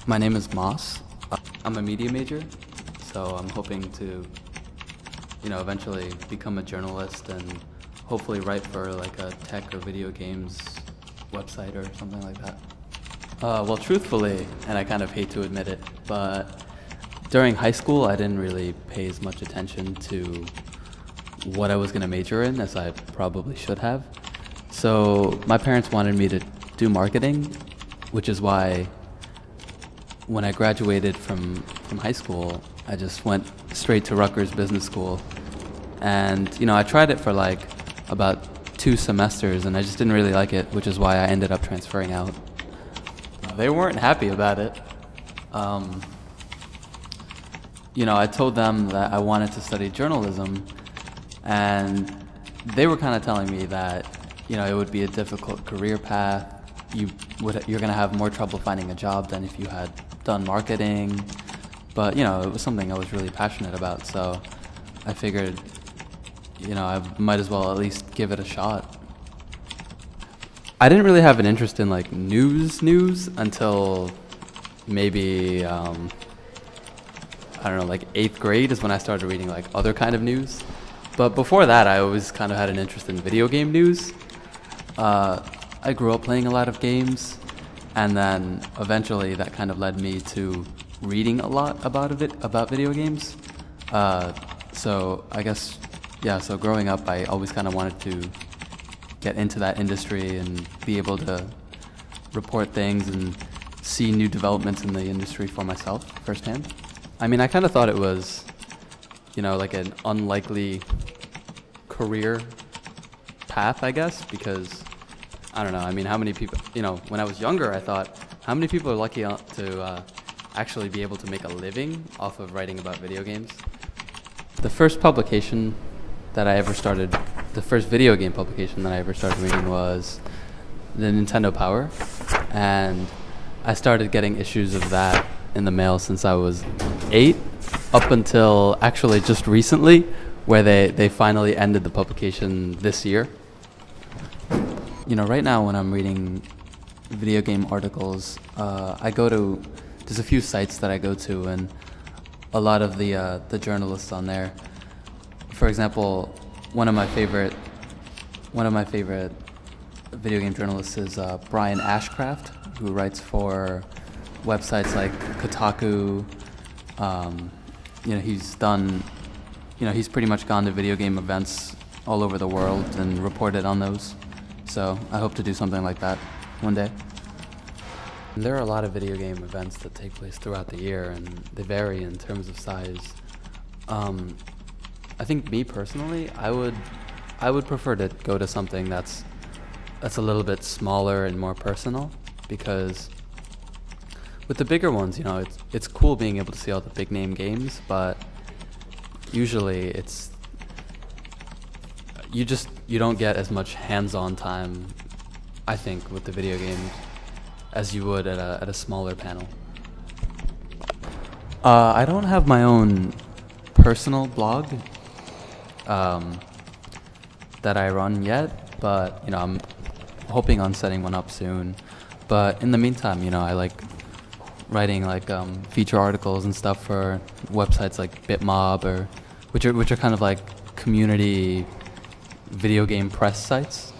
My name is Moss. I'm a media major, so I'm hoping to, eventually become a journalist and hopefully write for like a tech or video games website or something like that. Well, truthfully, and I kind of hate to admit it, but during high school, I didn't really pay as much attention to what I was going to major in as I probably should have. So my parents wanted me to do marketing, which is why when I graduated from high school, I just went straight to Rutgers Business School. And, I tried it for like about 2 semesters and I just didn't really like it, which is why I ended up transferring out. They weren't happy about it. I told them that I wanted to study journalism, and they were kind of telling me that, it would be a difficult career path. You're going to have more trouble finding a job than if you had done marketing. But, it was something I was really passionate about, so I figured, I might as well at least give it a shot. I didn't really have an interest in like news until maybe, I don't know, like 8th grade is when I started reading like other kind of news. But before that, I always kind of had an interest in video game news. I grew up playing a lot of games, and then eventually that kind of led me to reading a lot about video games. So I guess, so growing up, I always kind of wanted to get into that industry and be able to report things and see new developments in the industry for myself firsthand. I mean, I kind of thought it was, like an unlikely career path, I guess, because, I don't know, I mean, how many people, when I was younger, I thought, how many people are lucky to actually be able to make a living off of writing about video games? The first publication that I ever started, the first video game publication that I ever started reading was the Nintendo Power, and I started getting issues of that in the mail since I was 8, up until actually just recently, where they finally ended the publication this year. Right now when I'm reading video game articles, there's a few sites that I go to, and a lot of the journalists on there. For example, one of my favorite video game journalists is Brian Ashcraft, who writes for websites like Kotaku. He's pretty much gone to video game events all over the world and reported on those. So I hope to do something like that one day. And there are a lot of video game events that take place throughout the year, and they vary in terms of size. I think me personally, I would prefer to go to something that's a little bit smaller and more personal, because with the bigger ones, it's cool being able to see all the big name games, but usually you don't get as much hands-on time, I think, with the video games as you would at a smaller panel. I don't have my own personal blog that I run yet, but I'm hoping on setting one up soon. But in the meantime, I like writing like feature articles and stuff for websites like Bitmob, which are kind of like community video game press sites.